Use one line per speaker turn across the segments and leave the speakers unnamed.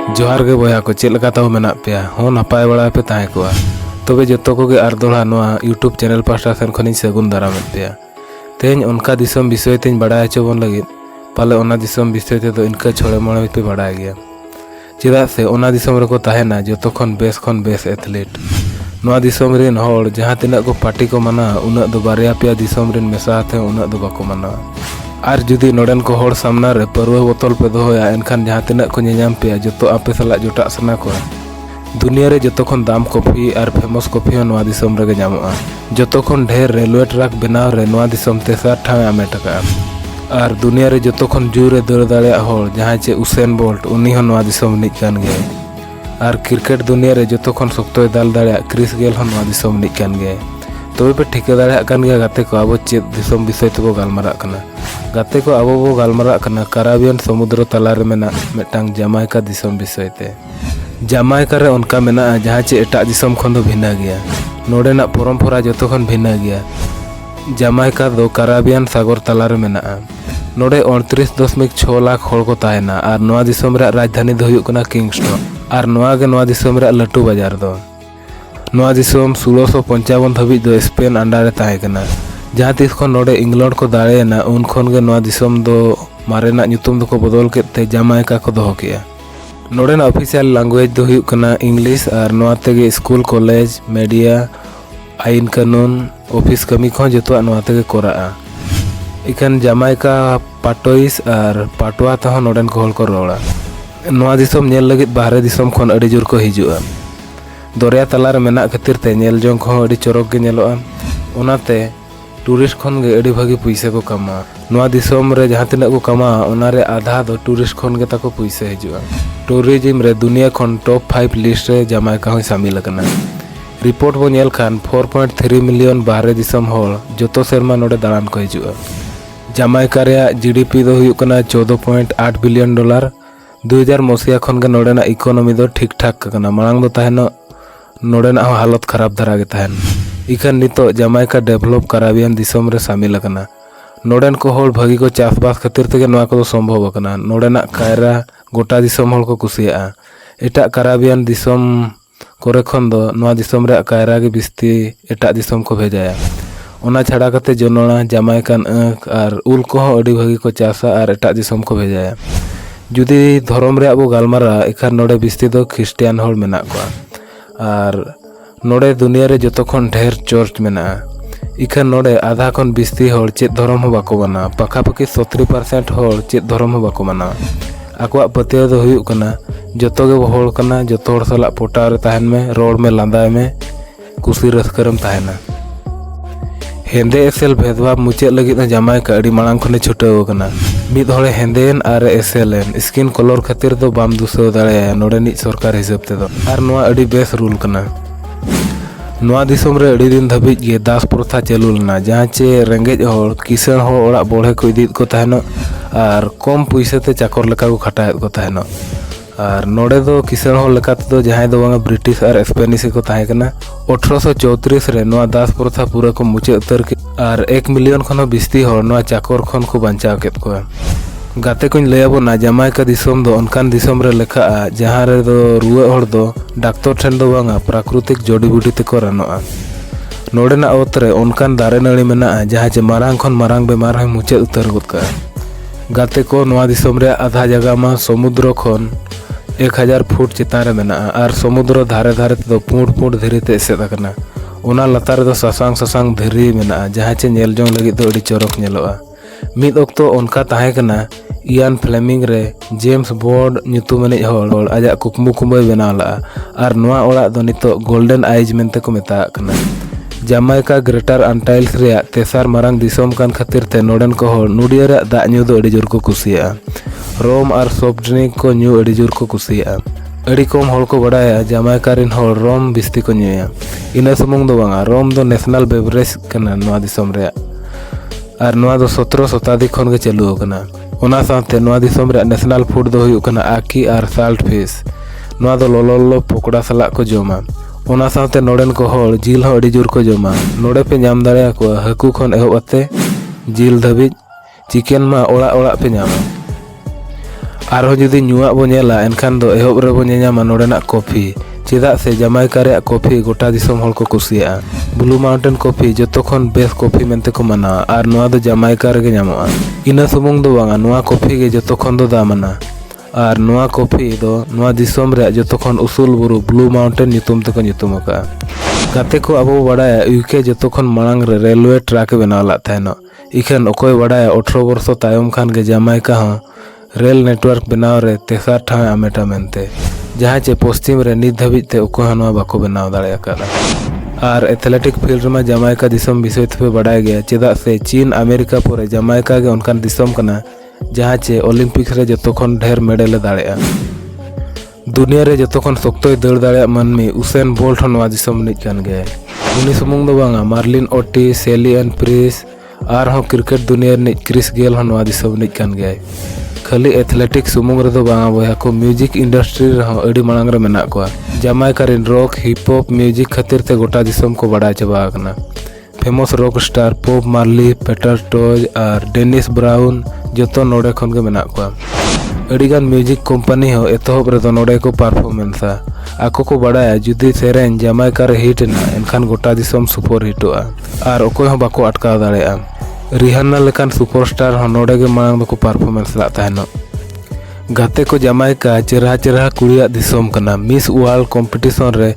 जोहार गे बया को चेक लगा ताओ मेना पे हो नपाय बड़ा पे ताहे को तबे जतो को गे आर दोड़ा नोआ यूट्यूब चैनल पास्टा सेन खनिन सगुन दाराम पे तेज उनका दिसम विषय तेज बड़ा चोबन लगे पाले ओना दिसम विषय ते तो इनका छोड़े मोड़े पे बड़ा गया चेदा से ओना दिसम रे को ताहेना जतो खन बेस एथलीट नोआ दिसम रेन होड़ जहां तिना को पार्टी को मना उना दो बारिया पे दिसम रेन मेसा थे उना दो बाको मना आर जुदी नोडन को होड़ सामना रे परवे बोतल पे दोया एनखान जहां तिना को नेजाम पे जतो आपे सला जोटा सना को दुनिया रे जतो खन दाम कॉफी और फेमस कॉफी हो नोआ दिसम रे जामोआ जतो खन ढेर रेलवे ट्रैक बनाव रे नोआ दिसम तेसार ठावे आमेट का और दुनिया रे जतो खन जोरे दौड़ दाड़े होड़ जहां चे उसेन बोल्ट उनी हो नोआ दिसम निज कान गे और क्रिकेट दुनिया रे जतो खन सख्तोय दाल दाड़े क्रिस गेल हो नोआ दिसम निज कान गे तबे पे ठिका दाड़े कान गे गाते को अब चेत दिसम विषय तको गालमारा कना गाते को अब बो गालमारा कना काराबियन समुद्र तला रे मेना मेटांग जामाइका दिसम विषय ते जामाइका रे उनका मेना जहां चे एटा दिसम खन दो भिना गया नोडेना परंपरा जतो खन भिना गया जामाइका दो काराबियन सागर तला रे मेना नोडे 29.6 लाख होड़ को ताहेना और नोआ दिसम रे राजधानी दो हुयुक कना किंगस्टन और नोआ गे नोआ दिसम रे लटू बाजार दो नोआ दिसम 1655 धाबी दो स्पेन अंडा रे ताहे कना जहां तिस खन नोडे इंग्लैंड को दाड़ेना उन खन गे नोआ दिसम दो मारेना ᱧᱩᱛᱩᱢ दो को बदल केते जामाइका को दो किया नोडेना ऑफिशियल लैंग्वेज दो हुयुक कना इंग्लिश और नोआ तेगे स्कूल कॉलेज मीडिया आईन कानून ऑफिस कमी खो जतो नोआ तेगे कोराआ इकन जामाइका पाटोइस और पाटवा तह नोडेन को हल को रोड़ा नोआ दिसम नेल लगित बाहरे दिसम खन अड़ी जोर को हिजुआ दरिया तला रे मेना खातिर ते नेल जोंग खो अड़ी चोरक गे नेलोआ ओनाते टूरिस्ट खन गे अड़ी भागी पैसे को कमा नोआ दिसम रे जहां तिना को कमा ओना रे आधा दो टूरिस्ट खन गे ताको पैसे हिजुआ टूरिज्म रे दुनिया खन टॉप 5 लिस्ट रे जामाइका हो शामिल कना रिपोर्ट बो नेल खान 4.3 मिलियन बाहरे दिसम होड़ जतो सेरमा नोडे दालान को हिजुआ जामाइका रे जीडीपी दो हुयुक कना 14.8 बिलियन डॉलर 2000 मसिया खन गे नोडेना इकोनॉमी दो ठीक ठाक कना मांग दो ताहेनो नोडेना हालत खराब धरा गे ताहेन इखन नितो जामाइका डेवलप काराबियन दिसम रे शामिल कना नोडेन को होड़ भागी को चासबास खातिर तेगे नोआ को संभव कना नोडेना कायरा गोटा दिसम होड़ को कुसिया एटा काराबियन दिसम कोरे खन दो नोआ दिसम रे कायरा गे बिस्ती एटा दिसम को भेजाया ओना छाड़ा कते जनोना जामाइकान और उल को अड़ी भागी को चासा और एटा दिसम को भेजाया जुदी धर्म रे अबो गालमारा इखन नोडे बिस्ती दो ख्रिस्टियान होड़ मेना को और नोडे दुनिया रे जतो खन ढेर चर्च मेना इखन नोडे आधा खन बिस्ती होड़ चेत धर्म हो बाको माना पाखापाखि 70% होड़ चेत धर्म हो बाको माना आकवा पतिया दो हुयुक कना जतो गे होड़ कना जतो होड़ सला पोटा रे ताहन में रोड में लांदा में कुसी रसकरम ताहेना हेंदे एसेल भेदभाव मुचे लगी जामाइका अड़ी मांग खने छुटाव कना मिद होड़े हेंदेन और एसेलेन स्किन कलर खातिर दो बाम दुसो दाड़े नोडे निज सरकार हिसाब ते दो और नोआ अड़ी बेस रूल कना नोआ दिसम रे अड़ी दिन धाबी गे दास प्रथा चालू लना जहां चे रेंगेज होड़ किसान होड़ ओड़ा बोढ़े को इदी को ताहेनो और कम पैसे ते चाकर लेका को खटाएत को ताहेनो और नोडे दो किसान होड़ लेका तो जहां दो बांगा ब्रिटिश और स्पेनिश को ताहे कना 1834 रे नोआ दास प्रथा पूरा को मुचे उतर के और 1 मिलियन खन बिस्ती होड़ नोआ चाकर खन को बंचाव केत को गाते को लैबो ना जामाइका दिसम दो उनकान दिसम रे लेखा जहां रे दो रुआ होड़ दो डॉक्टर ठेन दो बांगा प्राकृतिक जड़ी बूटी ते को रानोआ नोडेना ओतरे उनकान दारे नड़ी मेना जहां जे मारांग खन मारांग बेमार है मुचे उतर गुत का गाते को नोआ दिसम रे आधा जगह मा समुद्र खन 1000 फुट चितान रे मेना और समुद्र धारे धारे तो पुंड धीरे ते एसेद कना ओना लतार दो ससांग धीरी मेना जहां चे नेल जोंग लगी दो अड़ी चोरक नेलोआ मिद ओक्तो उनका ताहे कना इयान फ्लेमिंग रे जेम्स बॉन्ड ᱧᱩᱛᱩᱢᱟᱱᱤᱡ होड़ आजा कुकमु कुंबई बनावला और नोआ ओड़ा दो नितो गोल्डन आइज मेनते को मेता कना जामाइका ग्रेटर अंटाइल्स रे तेसार मारंग दिसम कान खातिर ते नोडेन को होड़ नुडिया रे दा ᱧᱩ दो अड़ी जोर को कुसिया रोम और सॉफ्ट ड्रिंक को ᱧᱩ अड़ी जोर को कुसिया अड़ी कम होड़ को बड़ाया जामाइका रिन होड़ रोम बिस्ती को ᱧᱩया इना सुमुंग दो बांगा रोम दो नेशनल बेवरेज कना नोआ दिसम रे और नोआ दो 17 शताब्दी खन गे चालू कना ओना साथे नोआ दिसम रे नेशनल फूड दो हुयुक कना आकी और साल्ट फिश नोआ दो लोलो पकोड़ा सला को जोमा ओना साथे नोडेन को होड़ जिल हो अड़ी जोर को जोमा नोडे पे नाम दाड़े को हाकू खन एहोब अते जिल धाबी चिकन मा ओड़ा ओड़ा पे नामा आरो जुदी ᱧᱩᱣᱟᱜ बो नेला एनखान दो एहब रे बो नेᱧामा नोडेनाक कॉफी चेदाग से जमाइका रे कॉफी गोटा दिसोम हॉल को कुसिया ब्लू माउंटेन कॉफी जतो खन बेस्ट कॉफी मेनते को माना आर नोआ दो जमाइका रे गे ᱧᱟᱢᱚᱜᱼᱟ इना सुमुंग दो बांगा नोआ कॉफी गे जतो खन दो दामना आर नोआ कॉफी दो नोआ दिसोम रे जतो खन उसूल बुरु ब्लू माउंटेन ᱧᱩᱛᱩᱢ तेको ᱧᱩᱛᱩᱢ अका गाते को अब बड़ाया यूके जतो खन मांग रे रेलवे ट्रैक बनावला थायनो इखन ओकोय बड़ाया 18 वर्ष तायम खान गे जमाइका हो रेल नेटवर्क बनाव रे तेसार ठाव आमेटा मेनते जहाँ चे पश्चिम रे नित धाबिज ते ओको हनवा बाको बनाव दाड़े अकादा आर एथलेटिक फील्ड में जमाइका दिसोम विषय पे बड़ाय गया चेदा से चीन अमेरिका पर जमाइका गे उनकान दिसोम कना जहाँ चे ओलंपिक्स रे जतो खन ढेर मेडल दाड़ेया दुनिया रे जतो खन शक्तोय दौड़ दाड़ेया मानमी उसेन बोल्ट हनवा दिसोम निज कान गया उनी सुमुंग दो बांगा मार्लिन ओटी सेली एंड प्रिस आर हो क्रिकेट दुनिया निज क्रिस गेल हनवा दिसोम निज कान गया खाली एथलेटिक सुमुंग रे दो बांगा बया को म्यूजिक इंडस्ट्री रे हो अडी मांग रे मेना को जमाइका रिन रॉक हिप हॉप म्यूजिक खातिर ते गोटा दिसोम को बड़ा चबा आकना famous rock star Bob Marley Peter Tosh और डेनिस ब्राउन जतो नोडे खन गे मेना को अडिगान म्यूजिक कंपनी हो एतहब रे दो नोडे को परफॉर्मेंस आको को बड़ाया जुदी सेरेन जमाइका रे हिट ना एनखान गोटा दिसोम सुपर हिटोआ और ओकोय हो बाको अटकाव दाड़ेया रिहाना लेकान सुपरस्टार हो नोडे गे मांग दो को परफॉर्मेंस ला ताहनो गाते को जमाइका चेहरा चेहरा कुड़िया दिसोम कना मिस वर्ल्ड कंपटीशन रे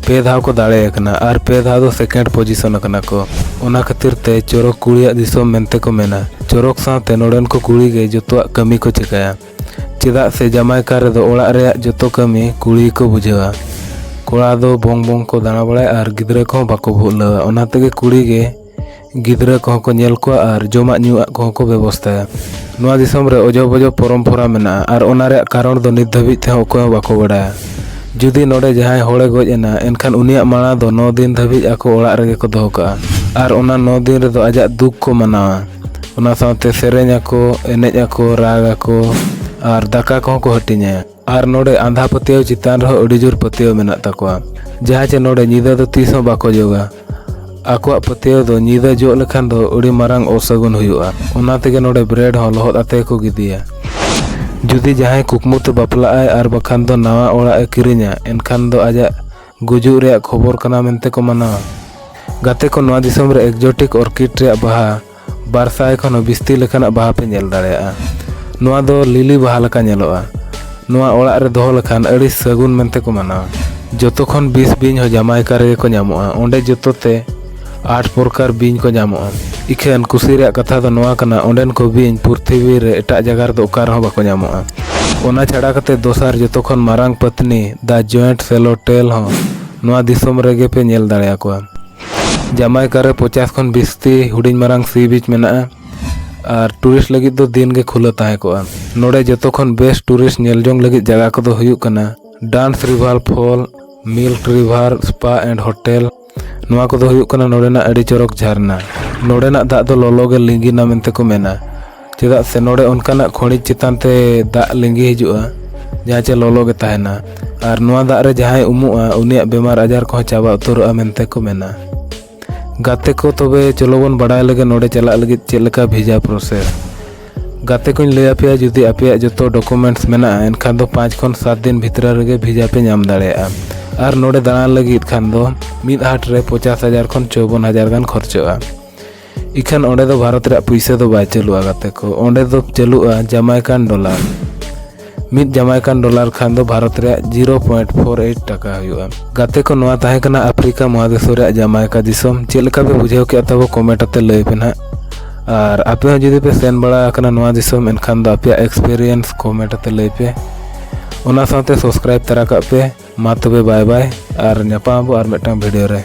पे धाव को दाड़े कना और पे धाव दो सेकेंड पोजीशन कना को ओना खातिर ते चोरक कुड़िया दिसोम मेनते को मेना चोरक साथे नोडेन को कुड़ी गे जतोआ कमी को चिकाया चेदा से जमाइका रे दो ओड़ा रे जतो कमी कुड़ी को बुझावा कोड़ा दो बोंग बोंग को दाना बड़ाय और गिद्रा को बाको भूलवा ओना तेगे कुड़ी गे गिद्रा को नेल को और जमा ᱧᱩᱣᱟᱜ को व्यवस्था नोआ दिसोम रे ओजो बजो परम्परा मेना और ओना रे कारण दो नित धाबिज ते ओको बाको बड़ाया जुदी नोडे जहाय होड़े गज एना एनखान उनिया माणा दो 9 दिन धाबिज आको ओड़ा रे को दोहो का और ओना 9 दिन रे दो आजा दुख को मनावा ओना साथे सेरेñ आको एनेज आको राग आको और दाका को हटिnya और नोडे आंधा पतियो चितान रे अडी जोर पतियो मेना तकोआ जहां चे नोडे निदा दो तीस हो बाको जोगा आको पतियो दो निदा जो लेखान दो अडी मारांग असगुन हुयुआ ओना तेगे नोडे ब्रेड हो लहद आते को गिदिया जुदी जहां कुकमुते बापला आय और बखान दो नवा ओड़ा ए किरिnya एनखान दो आजा गुजु रे खबर कना मेनते को मना गाते को नवा दिसोम रे एक्जोटिक ऑर्किड रे बाहा बारसाय खन बिस्ती लेखाना बाहा पे नेल दाड़ेया नवा दो लिली बाहा लका नेलोआ नवा ओड़ा रे दोहो लेखान अडी सगुन मेनते को मना जतो खन 20 बिन हो जमाइका रे को ᱧᱟᱢᱚᱜᱼᱟ ओंडे जतो ते 8 प्रकार बीन को ᱧᱟᱢᱚᱜᱼᱟ इखेन कुसी रे कथा दो नोआ कना ओंडेन को बीन पृथ्वी रे एटा जगह रे दो ओकार हो बाको ᱧᱟᱢᱚᱜᱼᱟ ओना छाड़ा कते दोसार जतो खन मारांग पत्नी द जॉइंट सेलोटेल हो नोआ दिसोम रेगे पे नेल दाड़ेया को जमाइका रे 50 खन 20 हुडिंग मारांग सी बीच मेना और टूरिस्ट लगी दो दिन के खुला ताहे को नोडे जतो खन बेस्ट टूरिस्ट नेल जोंग लगी जगह को दो हुयुक कना dance river fall milk river spa and hotel नोआ को दो हुयुक कना नोडेना अडी चोरक झरना नोडेना दाग दो लोलो गे लिंगिना मेनते को मेना चेदा से नोडे उनकाना खणिज चितान ते दाग लिंगी हिजुआ जहाँ चे लोलो गे ताहेना और नोआ दाग रे जहां उमुआ उनिया बेमार आजार को चाबा उतरुआ मेनते को मेना गाते को तबे चलो बन बड़ाय लगे नोडे चला लगे चेलका भिजा प्रोसेस गाते को लैया पे जुदी आपे जतो डॉक्यूमेंट्स मेना एनखान दो 5 खन 7 दिन भीतर रेगे भिजा पे नाम दाड़ेया और नोडे दाना लगी खान दो मिद हाट रे 50,000 खन 54,000 गान खर्चोआ इखान ओंडे दो भारत रे पैसा दो बाय चलुआ गाते को ओंडे दो चलुआ जमाइकान डॉलर मिद जमाइकान डॉलर खान दो भारत रे 0.48 टका हुआ गाते को नोआ ताहे कना अफ्रीका महादेश रे जमाइका दिसोम चेलका पे बुझाव के तब कमेंट अते लय पे ना और आपे जुदी पे सेन बड़ा कना नोआ दिसोम एनखान दो आपे एक्सपीरियंस कमेंट अते लय पे ओना साथे सब्सक्राइब तरा का पे मा तबे बाय बाय और ᱧᱟᱯᱟᱢ ᱟᱵᱚ ᱟᱨ ᱢᱤᱫᱴᱟᱝ ᱵᱷᱤᱰᱤᱭᱳ ᱨᱮ।